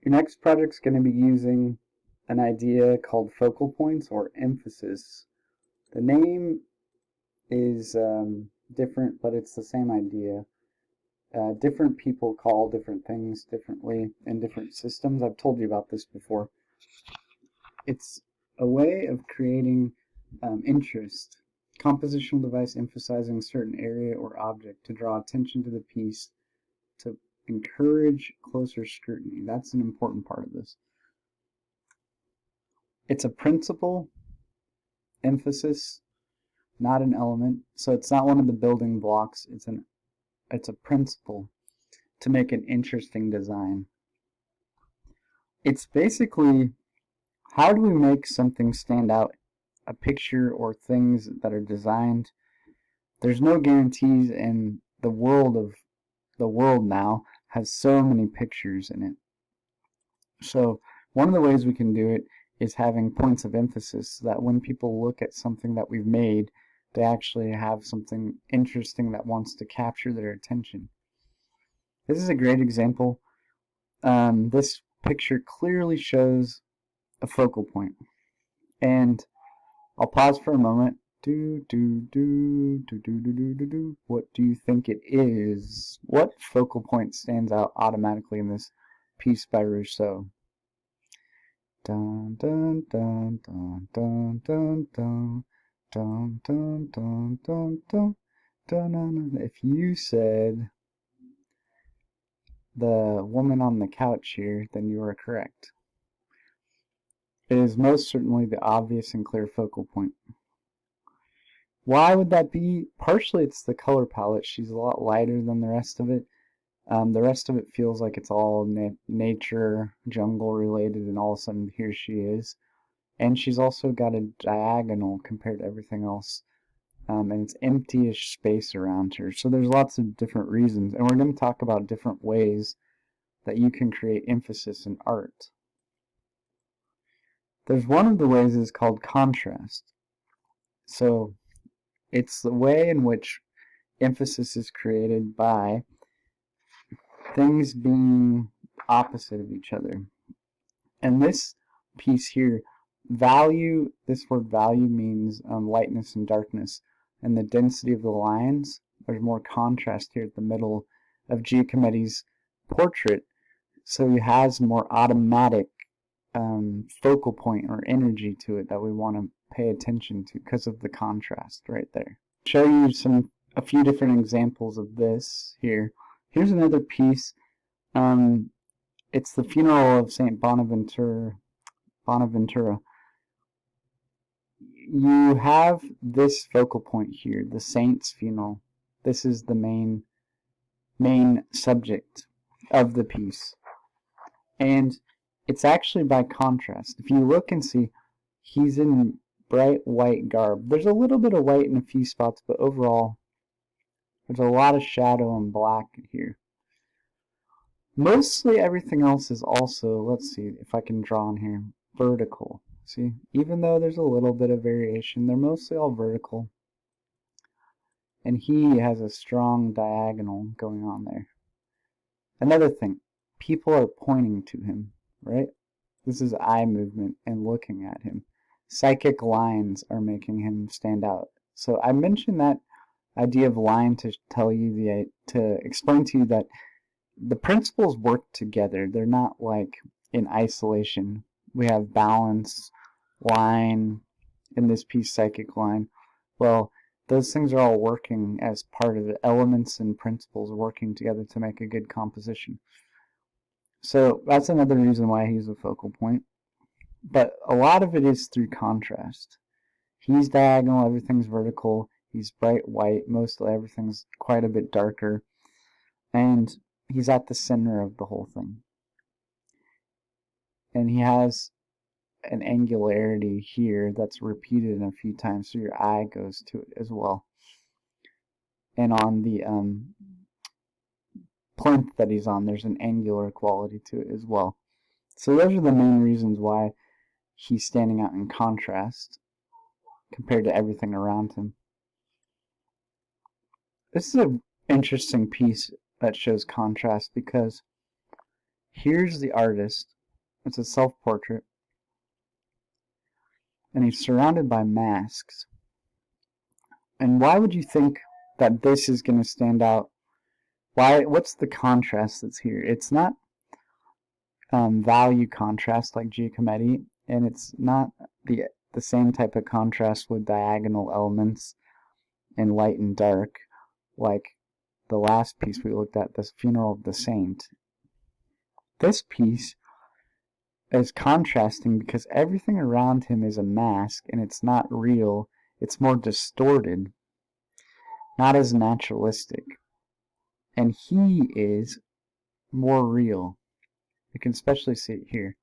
Your next project's going to be using an idea called focal points or emphasis. The name is different, but it's the same idea. Different people call different things differently in different systems. I've told you about this before. It's a way of creating interest. Compositional device emphasizing a certain area or object to draw attention to the piece, to encourage closer scrutiny. That's an important part of this. It's a principle, emphasis, not an element. So it's not one of the building blocks. It's a principle to make an interesting design. It's basically, how do we make something stand out? A picture or things that are designed. There's no guarantees, and the world now has so many pictures in it. So one of the ways we can do it is having points of emphasis, so that when people look at something that we've made, they actually have something interesting that wants to capture their attention. This is a great example. This picture clearly shows a focal point. And I'll pause for a moment. What do you think it is? What focal point stands out automatically in this piece by Rousseau? Dun dun dun dun dun dun dun dun dun dun dun dun dun. If you said the woman on the couch here, then you are correct. It is most certainly the obvious and clear focal point. Why would that be? Partially it's the color palette. She's a lot lighter than the rest of it. The rest of it feels like it's all nature, jungle related, and all of a sudden here she is. And she's also got a diagonal compared to everything else. And it's empty-ish space around her. So there's lots of different reasons. And we're going to talk about different ways that you can create emphasis in art. There's one of the ways is called contrast. So it's the way in which emphasis is created by things being opposite of each other. And this piece here, value, this word value means lightness and darkness. And the density of the lines, there's more contrast here at the middle of Giacometti's portrait. So he has more automatic focal point or energy to it that we want to pay attention to because of the contrast right there. Show you a few different examples of this here. Here's another piece. It's the funeral of Saint Bonaventura. You have this focal point here, the saint's funeral. This is the main subject of the piece. And it's actually by contrast. If you look and see, he's in bright white garb. There's a little bit of white in a few spots, but overall, there's a lot of shadow and black here. Mostly everything else is also, let's see if I can draw on here, vertical. See, even though there's a little bit of variation, they're mostly all vertical. And he has a strong diagonal going on there. Another thing, people are pointing to him, right? This is eye movement and looking at him. Psychic lines are making him stand out. So I mentioned that idea of line to tell you to explain to you that the principles work together. They're not like in isolation. We have balance, line, in this piece psychic line. Well, those things are all working as part of the elements and principles working together to make a good composition. So that's another reason why he's a focal point. But a lot of it is through contrast. He's diagonal, everything's vertical. He's bright white, mostly everything's quite a bit darker. And he's at the center of the whole thing. And he has an angularity here that's repeated a few times, so your eye goes to it as well. And on the plinth that he's on, there's an angular quality to it as well. So those are the main reasons why he's standing out in contrast compared to everything around him. This is an interesting piece that shows contrast because Here's the artist. It's a self-portrait. And he's surrounded by masks. And why would you think that this is going to stand out? What's the contrast that's here? It's not value contrast like Giacometti, and it's not the same type of contrast with diagonal elements and light and dark like the last piece we looked at, this Funeral of the Saint. This piece is contrasting because everything around him is a mask and it's not real. It's more distorted, not as naturalistic. And he is more real. You can especially see it here.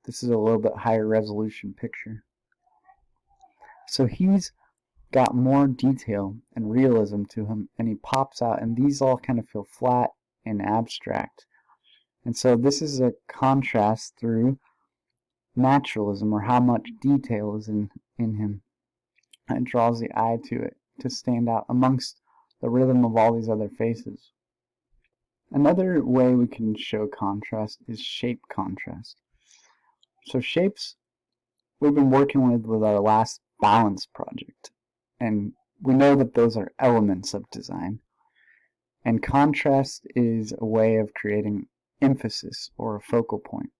This is a little bit higher resolution picture. So he's got more detail and realism to him, and he pops out, and these all kind of feel flat and abstract. And so this is a contrast through naturalism, or how much detail is in him. It draws the eye to it to stand out amongst the rhythm of all these other faces. Another way we can show contrast is shape contrast. So shapes we've been working with our last balance project, and we know that those are elements of design. And contrast is a way of creating emphasis or a focal point.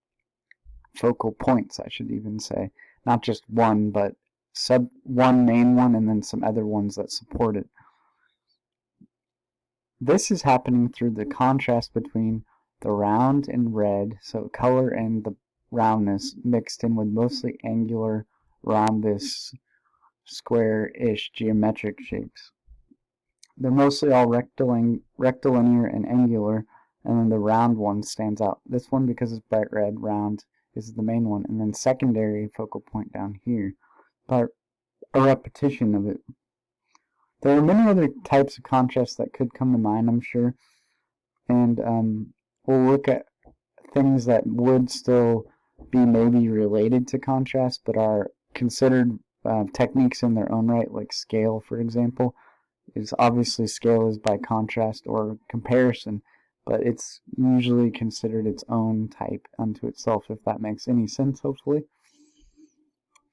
Focal points, I should even say. Not just one, but one main one and then some other ones that support it. This is happening through the contrast between the round and red, so color and the roundness mixed in with mostly angular, rhombus, square-ish geometric shapes. They're mostly all rectilinear and angular, and then the round one stands out. This one, because it's bright red, round, is the main one, and then secondary focal point down here, but a repetition of it. There are many other types of contrast that could come to mind, I'm sure, and we'll look at things that would still be maybe related to contrast, but are considered techniques in their own right, like scale, for example. Is obviously scale is by contrast or comparison, but it's usually considered its own type unto itself, if that makes any sense, hopefully.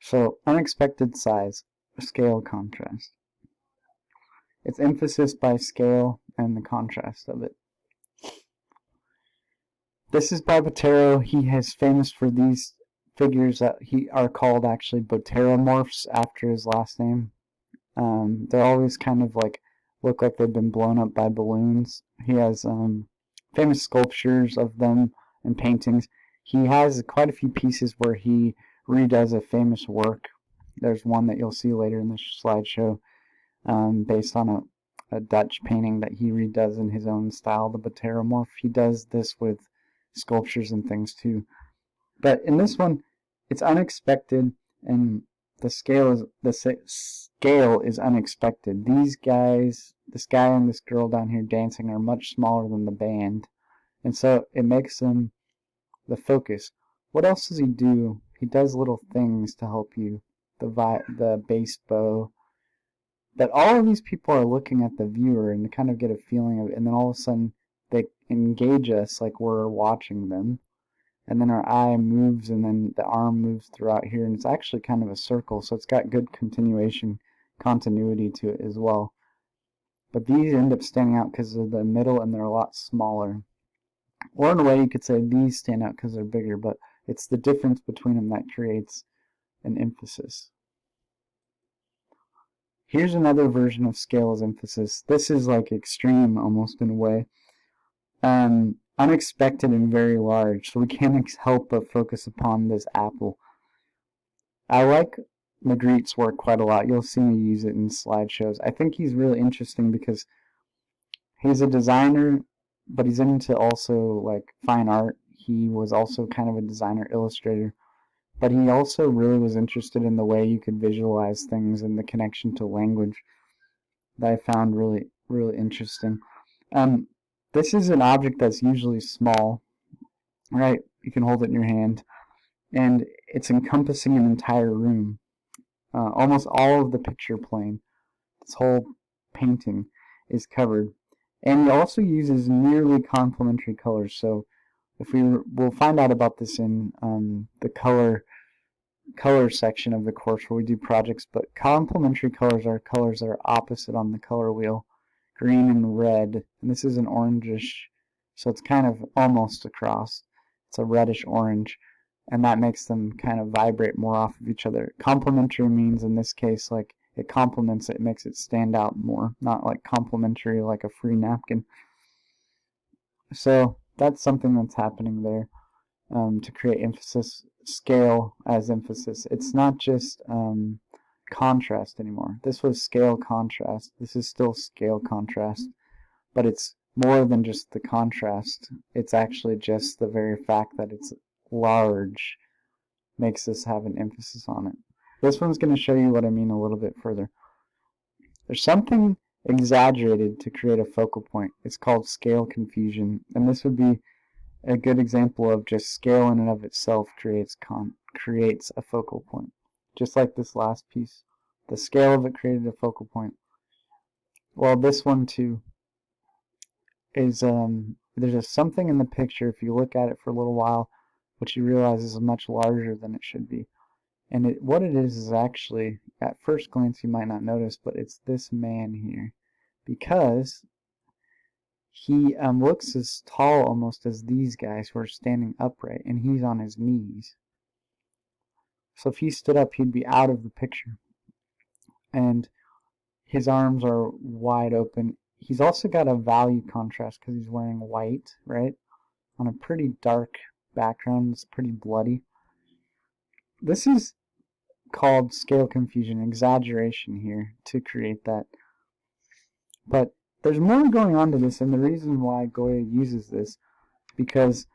So, unexpected size, scale contrast. It's emphasis by scale and the contrast of it. This is by Botero. He is famous for these figures that are called actually Boteromorphs after his last name. They're always kind of like look like they've been blown up by balloons. He has famous sculptures of them and paintings. He has quite a few pieces where he redoes a famous work. There's one that you'll see later in the slideshow based on a Dutch painting that he redoes in his own style, the Boteromorph. He does this with sculptures and things too. But in this one, it's unexpected, and the scale is unexpected. These guys, this guy and this girl down here dancing, are much smaller than the band, and so it makes them the focus. What else does he do? He does little things to help you. The bass bow. That all of these people are looking at the viewer and kind of get a feeling of it, and then all of a sudden they engage us like we're watching them. And then our eye moves, and then the arm moves throughout here, and it's actually kind of a circle, so it's got good continuity to it as well. But these end up standing out because they're the middle, and they're a lot smaller. Or in a way, you could say these stand out because they're bigger, but it's the difference between them that creates an emphasis. Here's another version of scale as emphasis. This is like extreme, almost in a way. Unexpected and very large, so we can't help but focus upon this apple. I like Magritte's work quite a lot. You'll see me use it in slideshows. I think he's really interesting because he's a designer, but he's into also like fine art. He was also kind of a designer illustrator, but he also really was interested in the way you could visualize things and the connection to language that I found really, really interesting. This is an object that's usually small, right? You can hold it in your hand, and it's encompassing an entire room. Almost all of the picture plane, this whole painting, is covered. And he also uses nearly complementary colors, so we'll find out about this in the color section of the course where we do projects, but complementary colors are colors that are opposite on the color wheel, green and red, and this is an orangish, so it's kind of almost a cross. It's a reddish orange, and that makes them kind of vibrate more off of each other. Complementary means in this case like it complements it, makes it stand out more, not like complimentary like a free napkin. So that's something that's happening there to create emphasis, scale as emphasis. It's not just contrast anymore. This was scale contrast. This is still scale contrast, but it's more than just the contrast. It's actually just the very fact that it's large makes us have an emphasis on it. This one's going to show you what I mean a little bit further. There's something exaggerated to create a focal point. It's called scale confusion, and this would be a good example of just scale in and of itself creates a focal point. Just like this last piece. The scale of it created a focal point. Well, this one too is, there's just something in the picture, if you look at it for a little while, what you realize is much larger than it should be. And what it is actually, at first glance you might not notice, but it's this man here. Because he looks as tall almost as these guys who are standing upright, and he's on his knees. So if he stood up, he'd be out of the picture. And his arms are wide open. He's also got a value contrast because he's wearing white, right? On a pretty dark background. It's pretty bloody. This is called scale confusion, exaggeration here to create that. But there's more going on to this, and the reason why Goya uses this, because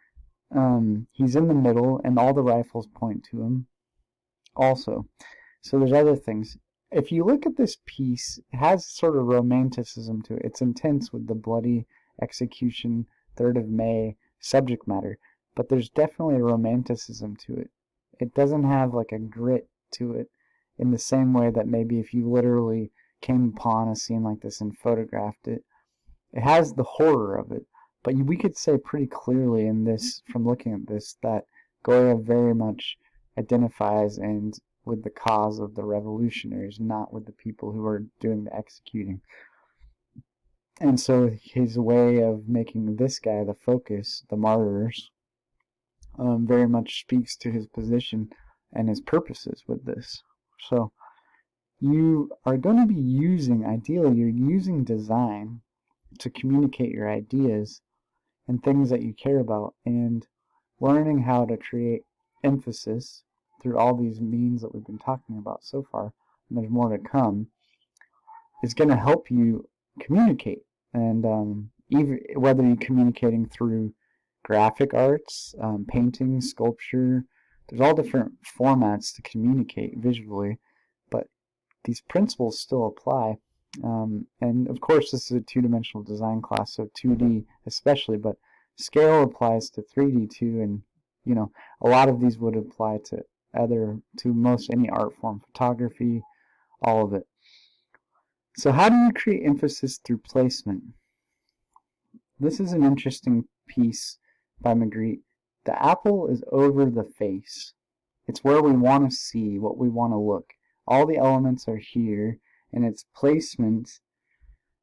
he's in the middle, and all the rifles point to him also. So there's other things. If you look at this piece, it has sort of romanticism to it. It's intense with the bloody execution, 3rd of May subject matter, but there's definitely a romanticism to it. It doesn't have like a grit to it in the same way that maybe if you literally came upon a scene like this and photographed it. It has the horror of it, but we could say pretty clearly in this, from looking at this, that Goya very much identifies and with the cause of the revolutionaries, not with the people who are doing the executing. And so his way of making this guy the focus, the martyrs, very much speaks to his position and his purposes with this. So you are going to be using, ideally, you're using design to communicate your ideas and things that you care about, and learning how to create emphasis through all these means that we've been talking about so far, and there's more to come, is going to help you communicate. And even whether you're communicating through graphic arts, painting, sculpture, there's all different formats to communicate visually, but these principles still apply. And of course this is a two-dimensional design class, so 2D especially, but scale applies to 3D too, and you know, a lot of these would apply to most any art form, photography, all of it. So how do you create emphasis through placement? This is an interesting piece by Magritte. The apple is over the face. It's where we want to see, what we want to look. All the elements are here, and its placement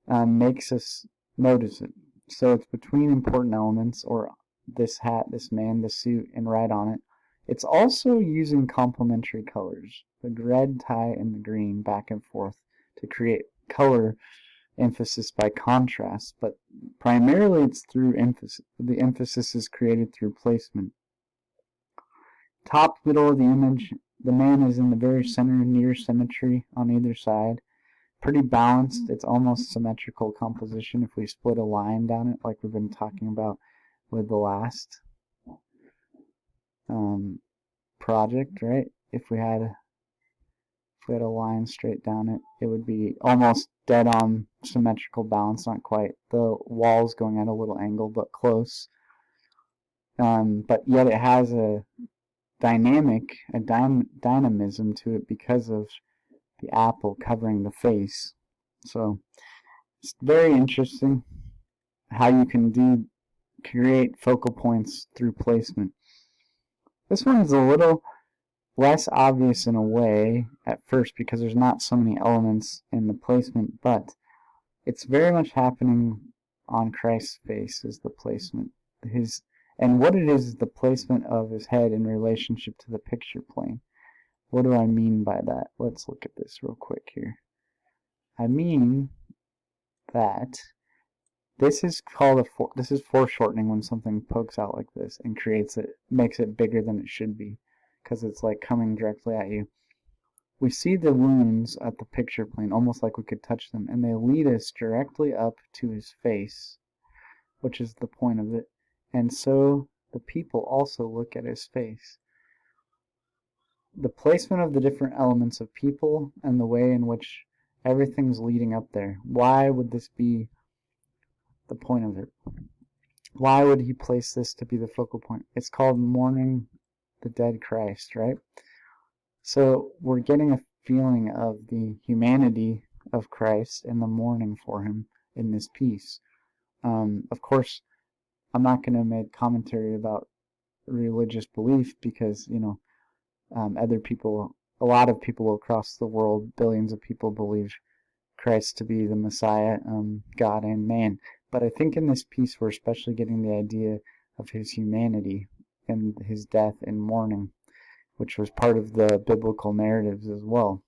makes us notice it. So it's between important elements, or this hat, this man, this suit, and right on it. It's also using complementary colors, the red tie and the green, back and forth, to create color emphasis by contrast, but primarily it's through emphasis. The emphasis is created through placement. Top middle of the image, the man is in the very center, near symmetry on either side. Pretty balanced. It's almost symmetrical composition if we split a line down it, like we've been talking about with the last project, right? If we had a line straight down it, it would be almost dead on symmetrical balance, not quite. The wall's going at a little angle, but close. But yet it has a dynamism to it because of the apple covering the face. So it's very interesting how you can do create focal points through placement. This one is a little less obvious in a way at first because there's not so many elements in the placement, but it's very much happening on Christ's face is the placement. And what it is the placement of his head in relationship to the picture plane. What do I mean by that? Let's look at this real quick here. I mean that this is called this is foreshortening when something pokes out like this and makes it bigger than it should be because it's like coming directly at you. We see the wounds at the picture plane almost like we could touch them, and they lead us directly up to his face, which is the point of it. And so the people also look at his face. The placement of the different elements of people and the way in which everything's leading up there. Why would this be the point of it? Why would he place this to be the focal point? It's called mourning the dead Christ, right? So we're getting a feeling of the humanity of Christ and the mourning for him in this piece. Of course, I'm not going to make commentary about religious belief because, other people, a lot of people across the world, billions of people believe Christ to be the Messiah, God and man. But I think in this piece we're especially getting the idea of his humanity and his death and mourning, which was part of the biblical narratives as well.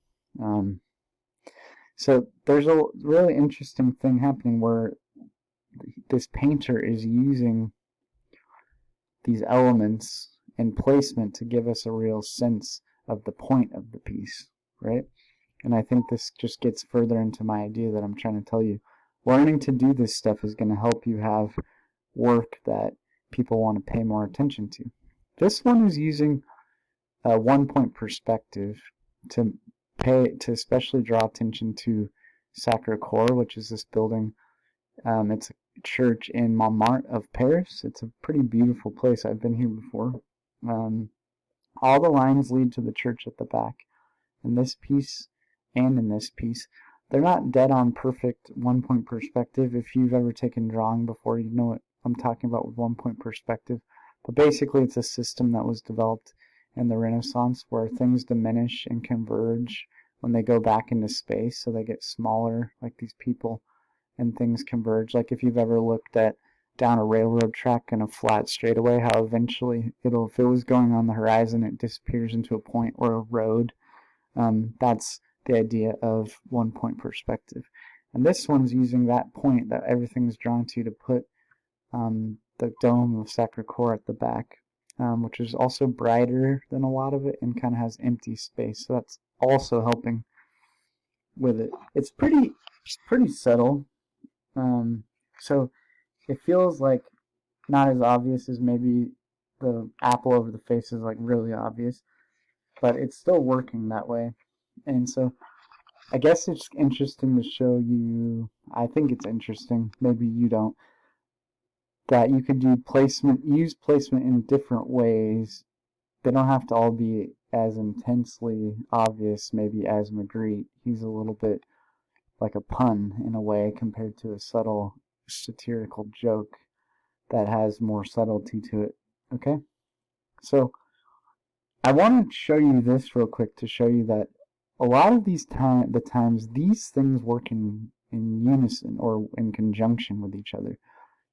So there's a really interesting thing happening where this painter is using these elements and placement to give us a real sense of the point of the piece, right? And I think this just gets further into my idea that I'm trying to tell you. Learning to do this stuff is going to help you have work that people want to pay more attention to. This one is using a one-point perspective to especially draw attention to Sacré-Cœur, which is this building. It's a church in Montmartre of Paris. It's a pretty beautiful place. I've been here before. All the lines lead to the church at the back. In this piece and in this piece, they're not dead-on perfect one-point perspective. If you've ever taken drawing before, you know what I'm talking about with one-point perspective. But basically, it's a system that was developed in the Renaissance where things diminish and converge when they go back into space, so they get smaller, like these people, and things converge. Like if you've ever looked at down a railroad track in a flat straightaway, how eventually if it was going on the horizon, it disappears into a point or a road. That's the idea of one-point perspective. And this one's using that point that everything's drawn to put the dome of Sacré-Cœur at the back, which is also brighter than a lot of it and kind of has empty space. So that's also helping with it. It's pretty subtle. So it feels like not as obvious as maybe the apple over the face is like really obvious, but it's still working that way. And so I guess it's interesting to show you, I think it's interesting, maybe you don't, that you could use placement in different ways. They don't have to all be as intensely obvious maybe as Magritte. He's a little bit like a pun in a way compared to a subtle satirical joke that has more subtlety to it. Okay? So I want to show you this real quick to show you that a lot of the times these things work in unison or in conjunction with each other.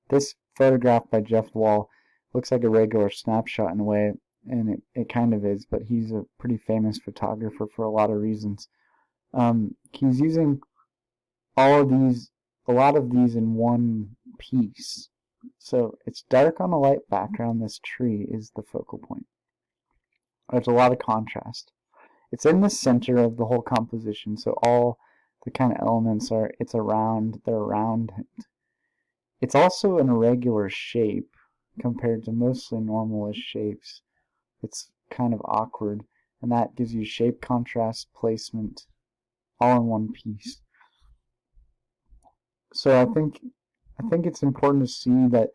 This photograph by Jeff Wall looks like a regular snapshot in a way, and it kind of is, but he's a pretty famous photographer for a lot of reasons. He's using a lot of these in one piece. So it's dark on a light background. This tree is the focal point. There's a lot of contrast. It's in the center of the whole composition, so all the kind of elements they're around it. It's also an irregular shape compared to mostly normalish shapes. It's kind of awkward, and that gives you shape, contrast, placement, all in one piece. So I think it's important to see that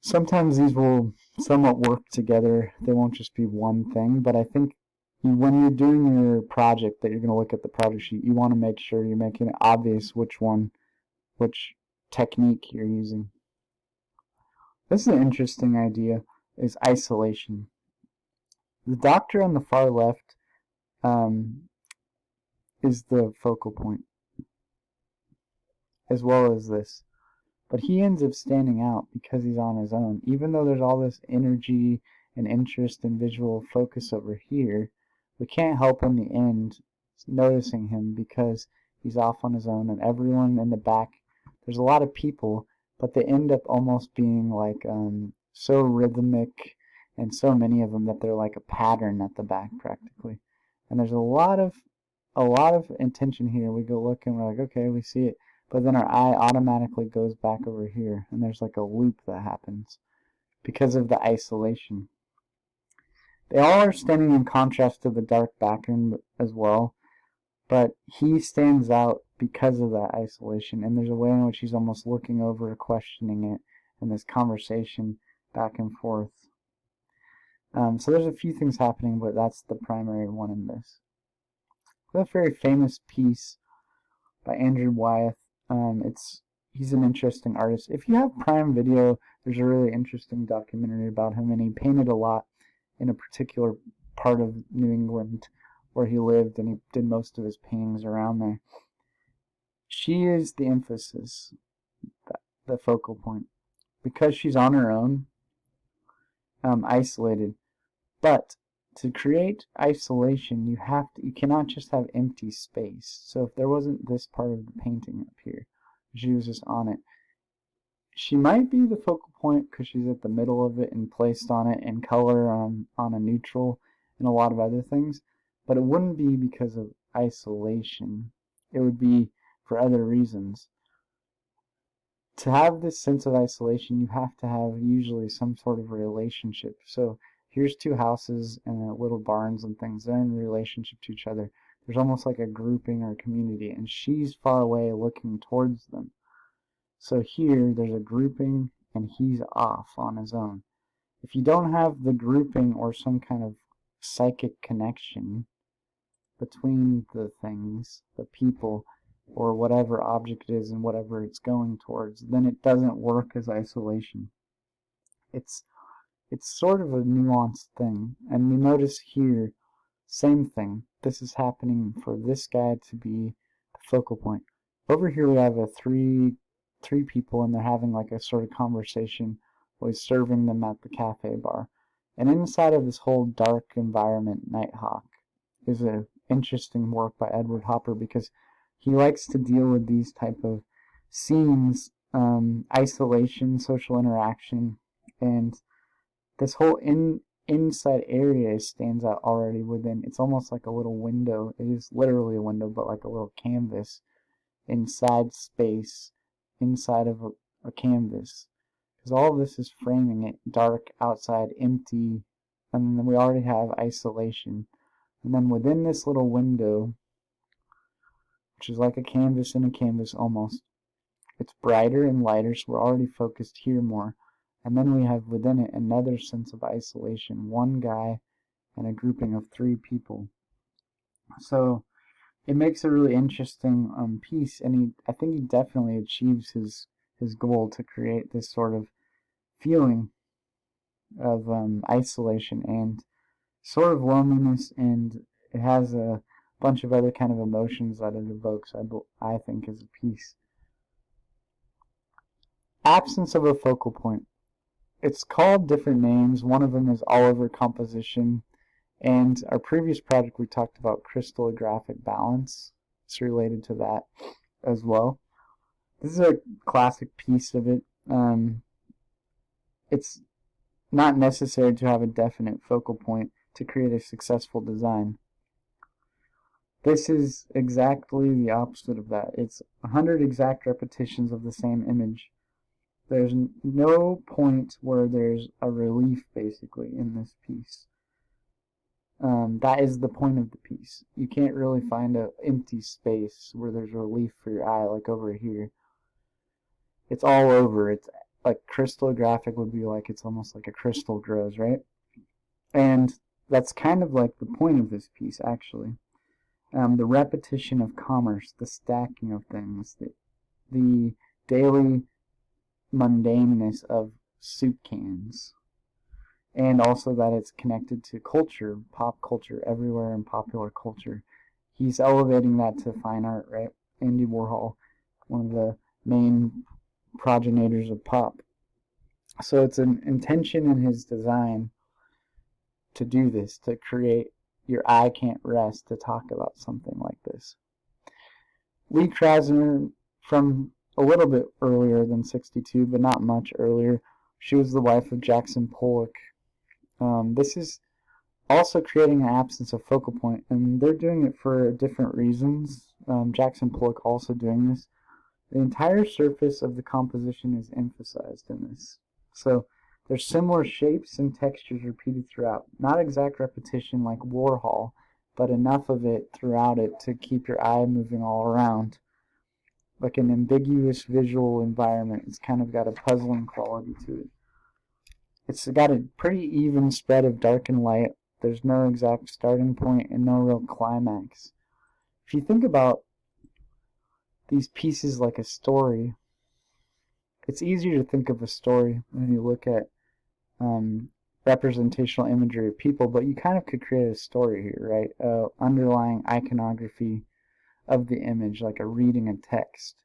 sometimes these will somewhat work together. They won't just be one thing, but I think when you're doing your project that you're going to look at the project sheet, you want to make sure you're making it obvious which technique you're using. This is an interesting idea, is isolation. The doctor on the far left is the focal point, as well as this. But he ends up standing out because he's on his own. Even though there's all this energy and interest and visual focus over here, we can't help in the end noticing him because he's off on his own, and everyone in the back, there's a lot of people, but they end up almost being like so rhythmic and so many of them that they're like a pattern at the back practically. And there's a lot of intention here. We go look and we're like, okay, we see it. But then our eye automatically goes back over here, and there's like a loop that happens because of the isolation. They all are standing in contrast to the dark background as well, but he stands out because of that isolation, and there's a way in which he's almost looking over, questioning it, and this conversation back and forth. So there's a few things happening, but that's the primary one in this. It's a very famous piece by Andrew Wyatt. He's an interesting artist. If you have Prime Video, there's a really interesting documentary about him, and he painted a lot in a particular part of New England where he lived, and he did most of his paintings around there. She is the emphasis, the focal point, because she's on her own, isolated. But to create isolation, you cannot just have empty space. So if there wasn't this part of the painting up here, she was just on it, she might be the focal point because she's at the middle of it and placed on it in color on a neutral and a lot of other things, but it wouldn't be because of isolation. It would be for other reasons. To have this sense of isolation, you have to have usually some sort of relationship. So here's two houses and little barns and things. They're in relationship to each other. There's almost like a grouping or a community, and she's far away looking towards them. So here, there's a grouping, and he's off on his own. If you don't have the grouping or some kind of psychic connection between the things, the people, or whatever object it is and whatever it's going towards, then it doesn't work as isolation. It's sort of a nuanced thing. And we notice here, same thing. This is happening for this guy to be the focal point. Over here we have three people, and they're having like a sort of conversation while he's serving them at the cafe bar. And inside of this whole dark environment, Nighthawk is an interesting work by Edward Hopper because he likes to deal with these type of scenes, isolation, social interaction, and this whole inside area stands out already within. It's almost like a little window. It is literally a window, but like a little canvas inside space, inside of a canvas. Because all of this is framing it dark outside, empty, and then we already have isolation. And then within this little window, which is like a canvas in a canvas almost, it's brighter and lighter, so we're already focused here more. And then we have within it another sense of isolation, one guy and a grouping of three people. So it makes a really interesting piece, and I think he definitely achieves his goal to create this sort of feeling of isolation and sort of loneliness, and it has a bunch of other kind of emotions that it evokes, I think, as a piece. Absence of a focal point. It's called different names. One of them is all-over composition. And our previous project, we talked about crystallographic balance. It's related to that as well. This is a classic piece of it. It's not necessary to have a definite focal point to create a successful design. This is exactly the opposite of that. It's 100 exact repetitions of the same image. There's no point where there's a relief, basically, in this piece. That is the point of the piece. You can't really find an empty space where there's relief for your eye, like over here. It's all over. It's like crystallographic would be like, it's almost like a crystal grows, right? And that's kind of like the point of this piece, actually. The repetition of commerce, the stacking of things, the daily mundaneness of soup cans. And also that it's connected to culture, pop culture, everywhere in popular culture. He's elevating that to fine art, right? Andy Warhol, one of the main progenitors of pop. So it's an intention in his design to do this, to create your eye can't rest to talk about something like this. Lee Krasner, from a little bit earlier than 62, but not much earlier, she was the wife of Jackson Pollock. This is also creating an absence of focal point, and they're doing it for different reasons. Jackson Pollock also doing this. The entire surface of the composition is emphasized in this. So there's similar shapes and textures repeated throughout. Not exact repetition like Warhol, but enough of it throughout it to keep your eye moving all around. Like an ambiguous visual environment. It's kind of got a puzzling quality to it. It's got a pretty even spread of dark and light. There's no exact starting point and no real climax. If you think about these pieces like a story, it's easier to think of a story when you look at representational imagery of people, but you kind of could create a story here, right? Underlying iconography of the image, like a reading a text.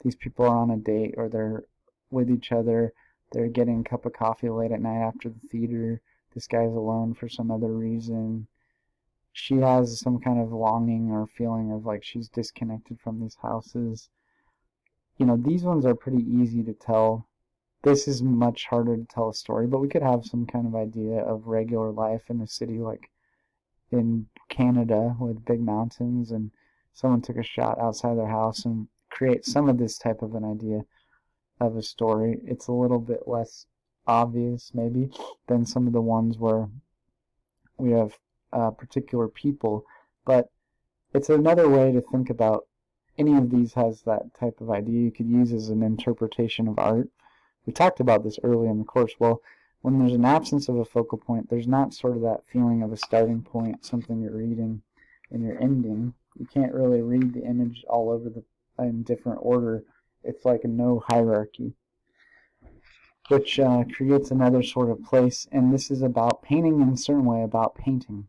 These people are on a date, or they're with each other, they're getting a cup of coffee late at night after the theater, this guy's alone for some other reason. She has some kind of longing or feeling of like she's disconnected from these houses. You know, these ones are pretty easy to tell. This is much harder to tell a story, but we could have some kind of idea of regular life in a city like in Canada with big mountains, and someone took a shot outside their house and create some of this type of an idea of a story. It's a little bit less obvious maybe than some of the ones where we have particular people, but it's another way to think about any of these has that type of idea you could use as an interpretation of art. We talked about this early in the course. Well, when there's an absence of a focal point, there's not sort of that feeling of a starting point, something you're reading, and your ending. You can't really read the image all over in different order. It's like a no hierarchy, which creates another sort of place. And this is about painting in a certain way, about painting,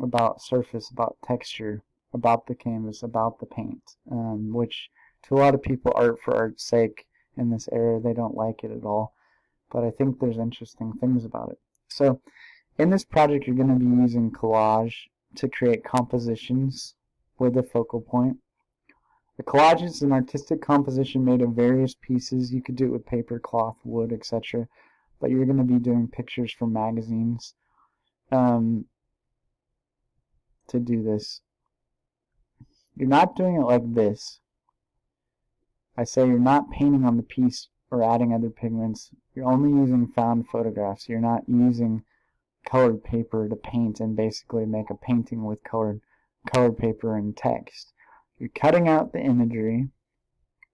about surface, about texture, about the canvas, about the paint, which to a lot of people, art for art's sake in this era, they don't like it at all. But I think there's interesting things about it. So in this project, you're going to be using collage to create compositions with a focal point. The collage is an artistic composition made of various pieces. You could do it with paper, cloth, wood, etc. But you're going to be doing pictures from magazines to do this. You're not doing it like this. I say you're not painting on the piece or adding other pigments. You're only using found photographs. You're not using colored paper to paint and basically make a painting with colored paper and text. You're cutting out the imagery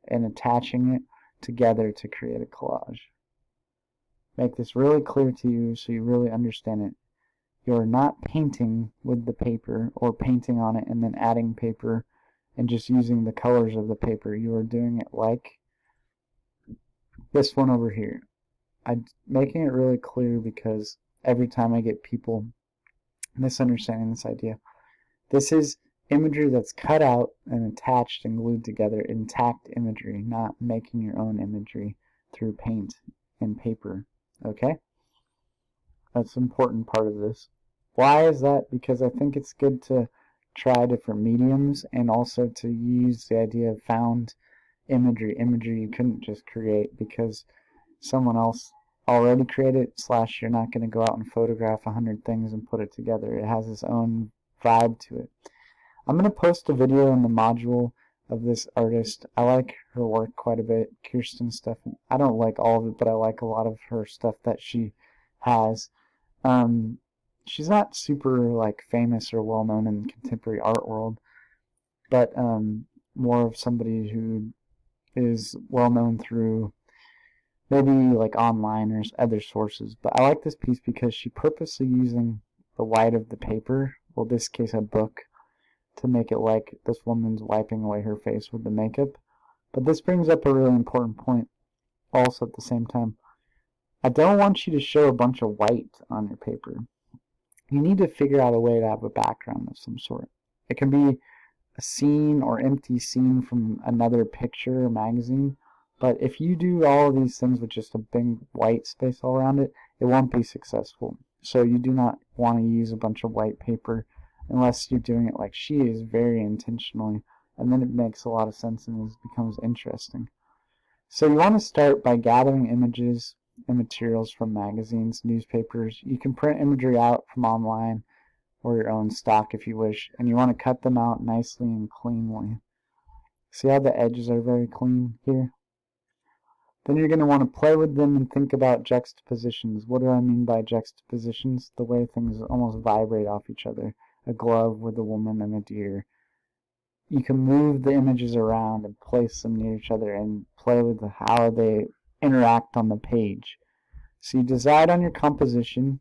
and attaching it together to create a collage. Make this really clear to you so you really understand it. You're not painting with the paper or painting on it and then adding paper and just using the colors of the paper. You are doing it like this one over here. I'm making it really clear because every time I get people misunderstanding this idea. This is imagery that's cut out and attached and glued together, intact imagery, not making your own imagery through paint and paper. Okay? That's an important part of this. Why is that? Because I think it's good to try different mediums and also to use the idea of found imagery you couldn't just create because someone else already created it, / you're not going to go out and photograph 100 things and put it together. It has its own vibe to it. I'm going to post a video in the module of this artist. I like her work quite a bit, Kirsten Stephan. I don't like all of it, but I like a lot of her stuff that she has. She's not super like famous or well known in the contemporary art world, but more of somebody who is well known through maybe like online or other sources. But I like this piece because she purposely using the white of the paper, well this case a book, to make it like this woman's wiping away her face with the makeup. But this brings up a really important point also at the same time. I don't want you to show a bunch of white on your paper. You need to figure out a way to have a background of some sort. It can be a scene or empty scene from another picture or magazine, but if you do all of these things with just a big white space all around it, it won't be successful. So you do not want to use a bunch of white paper unless you're doing it like she is, very intentionally, and then it makes a lot of sense and it becomes interesting. So you want to start by gathering images and materials from magazines, newspapers. You can print imagery out from online or your own stock if you wish, and you want to cut them out nicely and cleanly. See how the edges are very clean here? Then you're going to want to play with them and think about juxtapositions. What do I mean by juxtapositions? The way things almost vibrate off each other. A glove with a woman and a deer. You can move the images around and place them near each other and play with how they interact on the page. So you decide on your composition,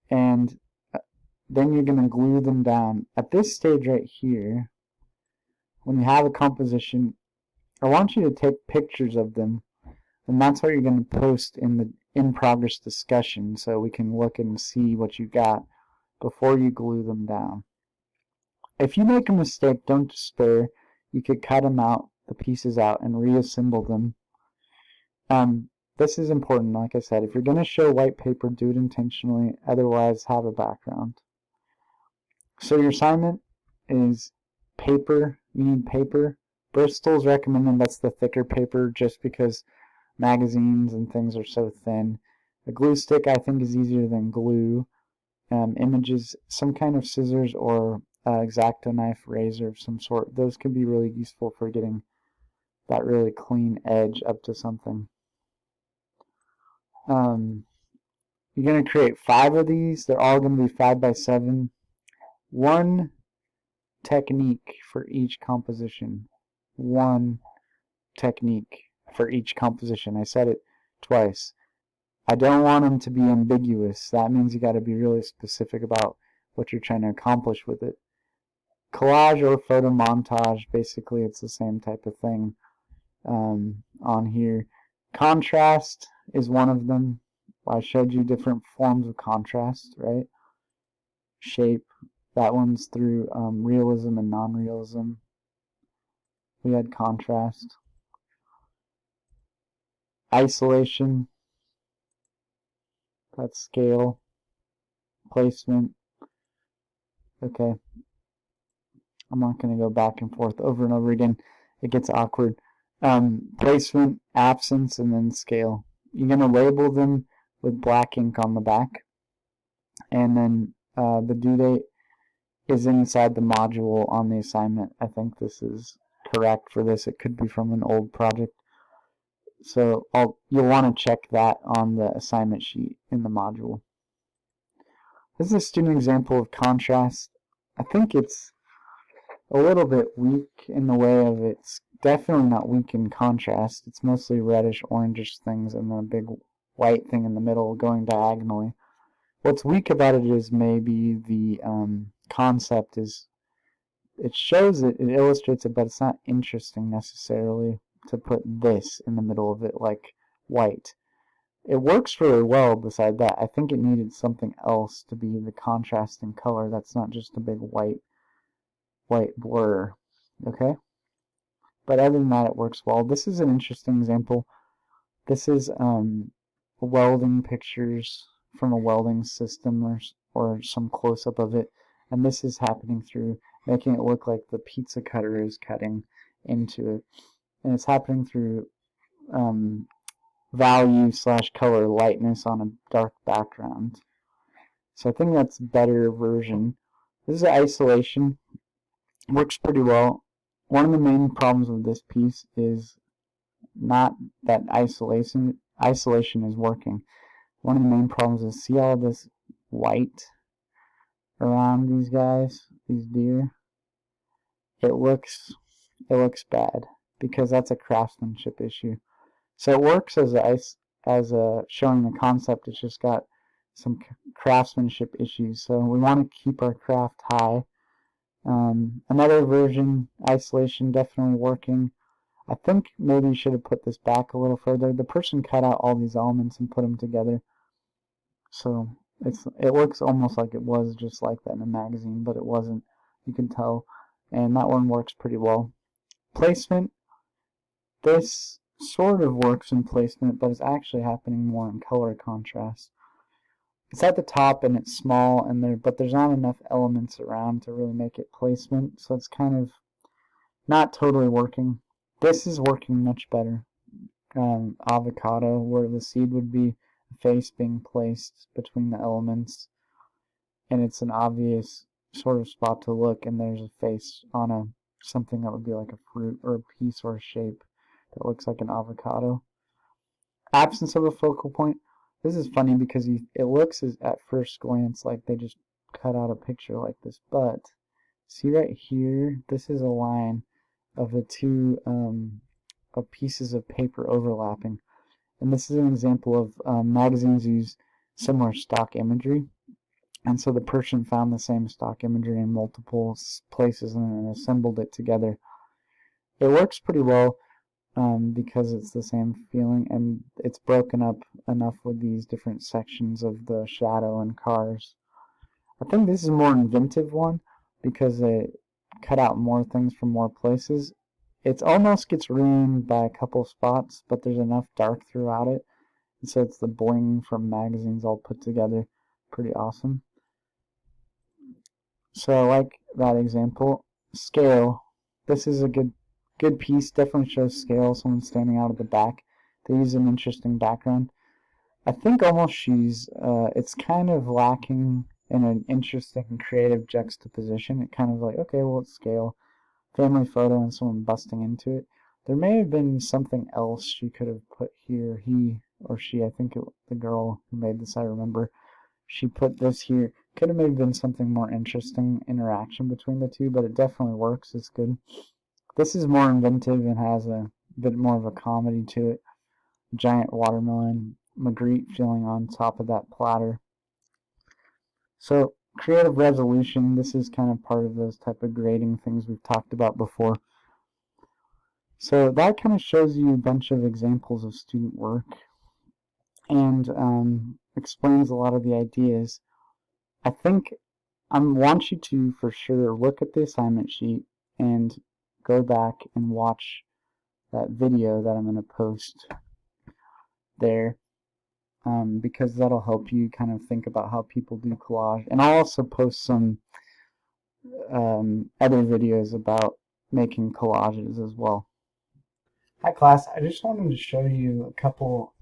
and then you're going to glue them down. At this stage right here, when you have a composition, I want you to take pictures of them, and that's what you're going to post in the in-progress discussion so we can look and see what you got before you glue them down. If you make a mistake, don't despair. You could cut them out, the pieces out, and reassemble them. This is important, like I said. If you're going to show white paper, do it intentionally. Otherwise, have a background. So your assignment is paper. You need paper. Bristol's recommending that's the thicker paper just because magazines and things are so thin. A glue stick, I think, is easier than glue. Images, some kind of scissors or X-Acto knife, razor of some sort. Those can be really useful for getting that really clean edge up to something. You're going to create 5 of these. They're all going to be 5x7. One technique for each composition. One technique for each composition. I said it twice. I don't want them to be ambiguous. That means you got to be really specific about what you're trying to accomplish with it. Collage or photo montage, basically it's the same type of thing on here. Contrast is one of them. I showed you different forms of contrast, right? Shape, that one's through realism and non-realism. We had contrast. Isolation, that's scale. Placement. Okay. I'm not going to go back and forth over and over again. It gets awkward. Placement, absence, and then scale. You're going to label them with black ink on the back. And then the due date is inside the module on the assignment. I think this is correct for this. It could be from an old project. So you'll want to check that on the assignment sheet in the module. This is a student example of contrast. I think it's a little bit weak in the way of it's definitely not weak in contrast. It's mostly reddish, orangish things and then a big white thing in the middle going diagonally. What's weak about it is maybe the concept is, it shows it, it illustrates it, but it's not interesting necessarily to put this in the middle of it like white. It works really well beside that. I think it needed something else to be the contrasting color that's not just a big white blur. Okay? But other than that, it works well. This is an interesting example. This is welding pictures from a welding system or some close-up of it. And this is happening through making it look like the pizza cutter is cutting into it. And it's happening through value/color lightness on a dark background. So I think that's a better version. This is isolation. Works pretty well. One of the main problems with this piece is not that isolation is working. One of the main problems is, see all this white around these guys, these deer? It looks bad because that's a craftsmanship issue. So it works as a showing the concept. It's just got some craftsmanship issues. So we want to keep our craft high. Another version, isolation, definitely working. I think maybe you should have put this back a little further. The person cut out all these elements and put them together. So it looks almost like it was just like that in a magazine, but it wasn't. You can tell. And that one works pretty well. Placement. This sort of works in placement, but it's actually happening more in color contrast. It's at the top and it's small, but there's not enough elements around to really make it placement, so it's kind of not totally working. This is working much better. Avocado, where the seed would be a face being placed between the elements, and it's an obvious sort of spot to look, and there's a face on something that would be like a fruit or a piece or a shape that looks like an avocado. Absence of a focal point. This is funny because it looks at first glance like they just cut out a picture like this, but see right here, this is a line of the two of pieces of paper overlapping. And this is an example of magazines use similar stock imagery. And so the person found the same stock imagery in multiple places and then assembled it together. It works pretty well because it's the same feeling, and it's broken up enough with these different sections of the shadow and cars. I think this is a more inventive one because it cut out more things from more places. It almost gets ruined by a couple spots, but there's enough dark throughout it. And so it's the bling from magazines all put together. Pretty awesome. So I like that example. Scale. This is a good piece. Definitely shows scale. Someone standing out of the back. They use an interesting background. I think almost it's kind of lacking in an interesting creative juxtaposition. It kind of like, okay, well, it's scale. Family photo and someone busting into it. There may have been something else she could have put here. He or she, I think the girl who made this, I remember, she put this here. Could have maybe been something more interesting interaction between the two, but it definitely works. It's good. This is more inventive and has a bit more of a comedy to it. Giant watermelon, Magritte filling on top of that platter. So creative resolution, this is kind of part of those type of grading things we've talked about before. So that kind of shows you a bunch of examples of student work and explains a lot of the ideas. I think I want you to, for sure, look at the assignment sheet and go back and watch that video that I'm going to post there, because that'll help you kind of think about how people do collage. And I'll also post some other videos about making collages as well. Hi class, I just wanted to show you a couple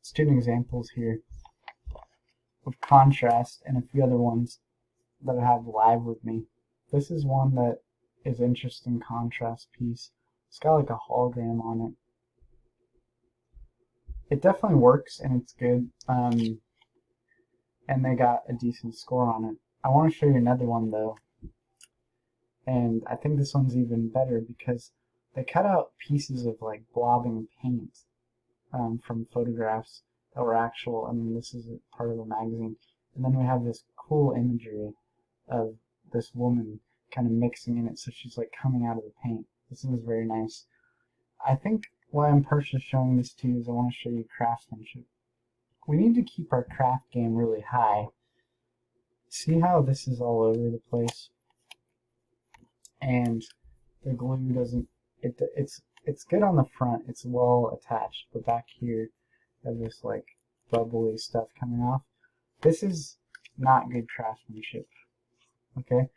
student examples here of contrast and a few other ones that I have live with me. This is one that is interesting contrast piece. It's got like a hologram on it. It definitely works and it's good, and they got a decent score on it. I want to show you another one though, and I think this one's even better because they cut out pieces of like blobbing paint from photographs that were actual. I mean, this is part of a magazine, and then we have this cool imagery of this woman kind of mixing in it, so she's like coming out of the paint. This is very nice. I think why I'm partially showing this to you is I want to show you craftsmanship. We need to keep our craft game really high. See how this is all over the place? And the glue doesn't, it's good on the front, it's well attached, but back here, you have this like bubbly stuff coming off. This is not good craftsmanship, okay?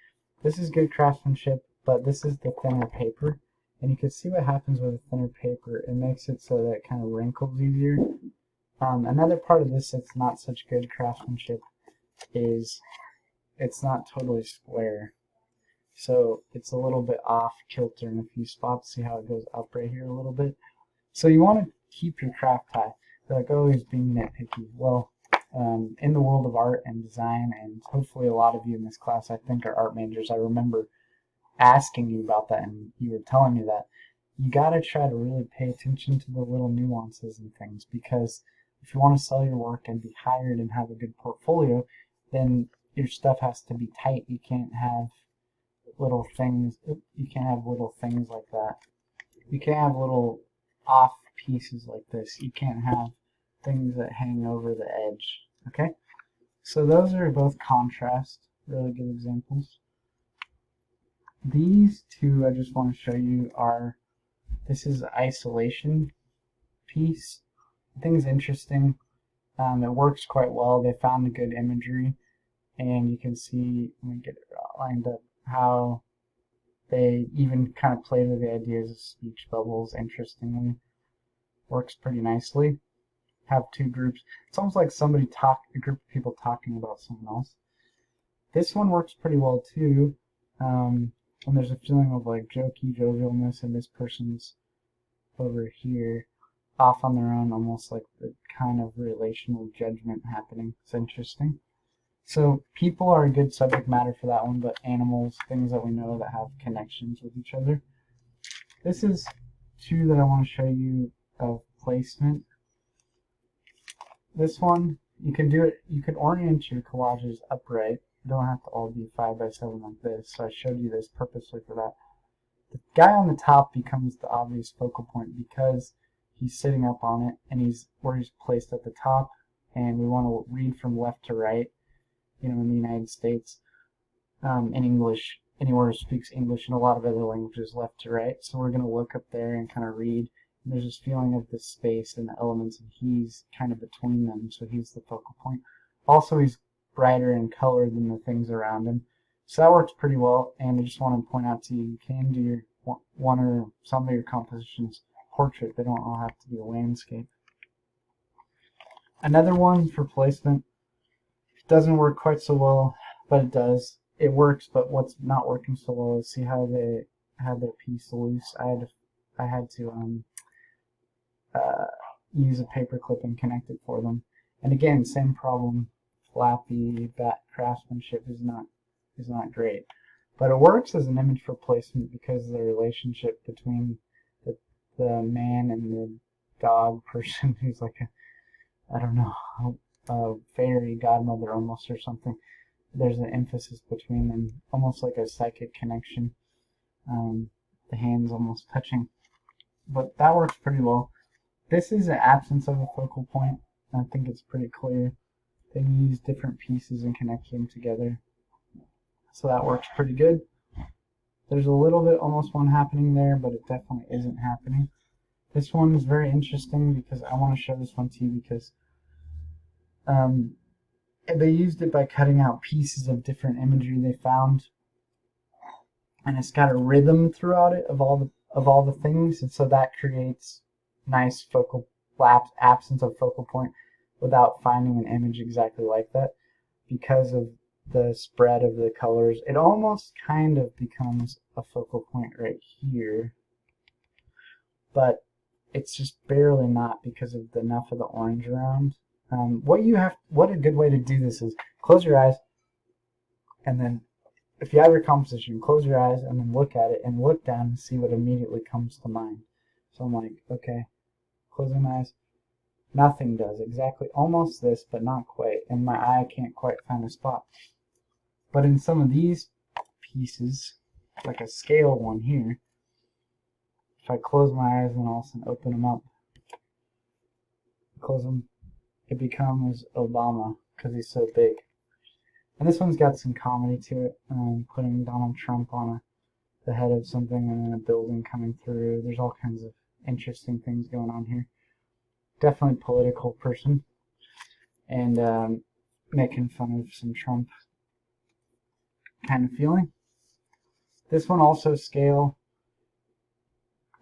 This is good craftsmanship, but this is the thinner paper. And you can see what happens with a thinner paper. It makes it so that it kind of wrinkles easier. Another part of this that's not such good craftsmanship is it's not totally square. So it's a little bit off kilter in a few spots. See how it goes up right here a little bit? So you want to keep your craft high. They're like always being nitpicky. Well, in the world of art and design, and hopefully a lot of you in this class I think are art majors, I remember asking you about that and you were telling me that you gotta try to really pay attention to the little nuances and things, because if you want to sell your work and be hired and have a good portfolio, then your stuff has to be tight. You can't have little things like that. You can't have little off pieces like this. You can't have things that hang over the edge. Okay? So those are both contrast, really good examples. These two I just want to show you are, this is isolation piece. I think it's interesting. It works quite well. They found a good imagery, and you can see, let me get it lined up, how they even kind of played with the ideas of speech bubbles, interestingly. Works pretty nicely. Have two groups. It's almost like a group of people talking about someone else. This one works pretty well too. And there's a feeling of like jokey jovialness, and this person's over here off on their own, almost like the kind of relational judgment happening. It's interesting. So people are a good subject matter for that one, but animals, things that we know that have connections with each other. This is two that I want to show you of placement. This one, you can do it, you can orient your collages upright. You don't have to all be 5 by 7 like this, so I showed you this purposely for that. The guy on the top becomes the obvious focal point because he's sitting up on it, and he's placed at the top, and we want to read from left to right, you know, in the United States, in English, anywhere who speaks English, and a lot of other languages, left to right. So we're going to look up there and kind of read, and there's this feeling of the space and the elements, and he's kind of between them, so he's the focal point. Also, he's brighter in color than the things around him. So that works pretty well, and I just want to point out to you, you can do your one or some of your compositions portrait. They don't all have to be a landscape. Another one for placement doesn't work quite so well, but it does. It works, but what's not working so well is see how they had their piece loose. I had to use a paper clip and connect it for them. And again, same problem. Flappy, that craftsmanship is not great. But it works as an image for placement because of the relationship between the man and the dog person who's like I don't know, a fairy godmother almost or something. There's an emphasis between them, almost like a psychic connection. The hands almost touching. But that works pretty well. This is an absence of a focal point. I think it's pretty clear. They use different pieces and connect them together. So that works pretty good. There's a little bit almost one happening there, but it definitely isn't happening. This one is very interesting because I want to show this one to you because they used it by cutting out pieces of different imagery they found, and it's got a rhythm throughout it of all the things, and so that creates nice focal absence of focal point without finding an image exactly like that. Because of the spread of the colors, it almost kind of becomes a focal point right here, but it's just barely not because of enough of the orange around. What a good way to do this is close your eyes, and then if you have your composition, close your eyes and then look at it and look down and see what immediately comes to mind. So I'm like, okay, closing my eyes. Nothing does exactly, almost this, but not quite, and my eye can't quite find a spot. But in some of these pieces, like a scale one here, if I close my eyes and all of a sudden open them up, close them, it becomes Obama because he's so big. And this one's got some comedy to it, putting Donald Trump on the head of something and then a building coming through. There's all kinds of interesting things going on here. Definitely political person, and making fun of some Trump kind of feeling. This one also scale.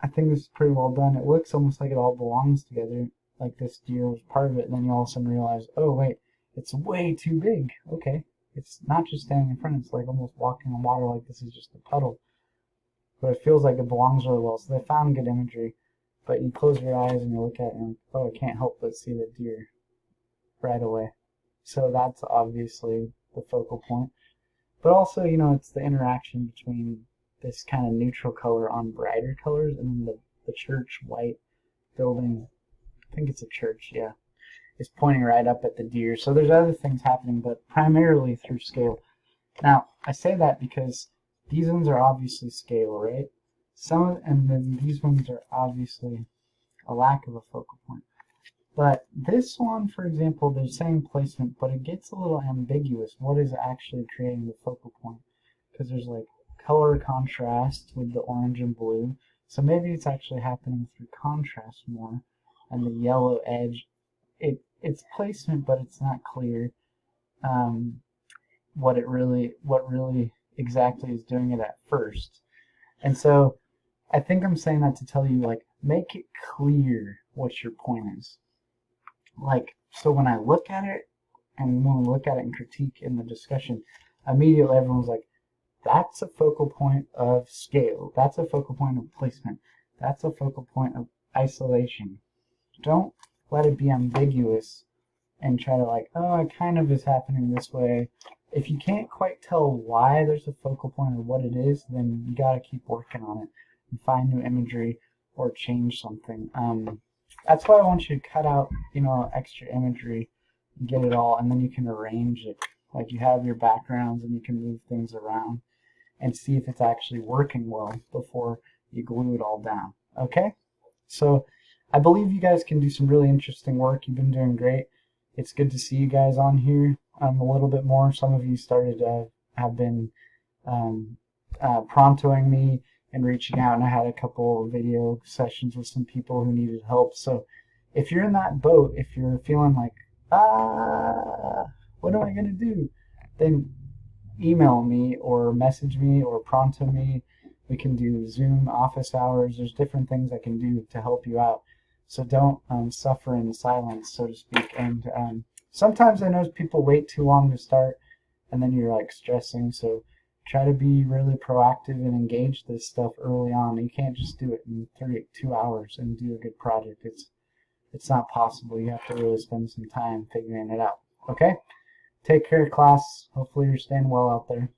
I think this is pretty well done. It looks almost like it all belongs together, like this deer was part of it, and then you all of a sudden realize, oh wait, it's way too big. Okay, it's not just standing in front, it's like almost walking on water, like this is just a puddle. But it feels like it belongs really well, so they found good imagery. But you close your eyes and you look at it and you're like, oh, I can't help but see the deer right away. So that's obviously the focal point. But also, you know, it's the interaction between this kind of neutral color on brighter colors and then the church white building. I think it's a church, yeah. It's pointing right up at the deer. So there's other things happening, but primarily through scale. Now, I say that because these ones are obviously scale, right? And then these ones are obviously a lack of a focal point. But this one, for example, they're saying placement, but it gets a little ambiguous. What is actually creating the focal point? Because there's like color contrast with the orange and blue. So maybe it's actually happening through contrast more. And the yellow edge, it's placement, but it's not clear what really exactly is doing it at first. And so I think I'm saying that to tell you, like, make it clear what your point is. Like, so when I look at it, and when we look at it and critique in the discussion, immediately everyone's like, that's a focal point of scale. That's a focal point of placement. That's a focal point of isolation. Don't let it be ambiguous and try to like, oh, it kind of is happening this way. If you can't quite tell why there's a focal point or what it is, then you got to keep working on it and find new imagery or change something. That's why I want you to cut out, extra imagery and get it all, and then you can arrange it. Like you have your backgrounds and you can move things around and see if it's actually working well before you glue it all down. Okay? So I believe you guys can do some really interesting work. You've been doing great. It's good to see you guys on here a little bit more. Some of you have been prontoing me and reaching out, and I had a couple of video sessions with some people who needed help. So if you're in that boat, if you're feeling like, what am I going to do? Then email me or message me or pronto me. We can do Zoom office hours. There's different things I can do to help you out. So don't suffer in silence, so to speak. And sometimes I know people wait too long to start, and then you're like stressing. So try to be really proactive and engage this stuff early on. You can't just do it in 2 hours and do a good project. It's not possible. You have to really spend some time figuring it out. Okay? Take care, class. Hopefully you're staying well out there.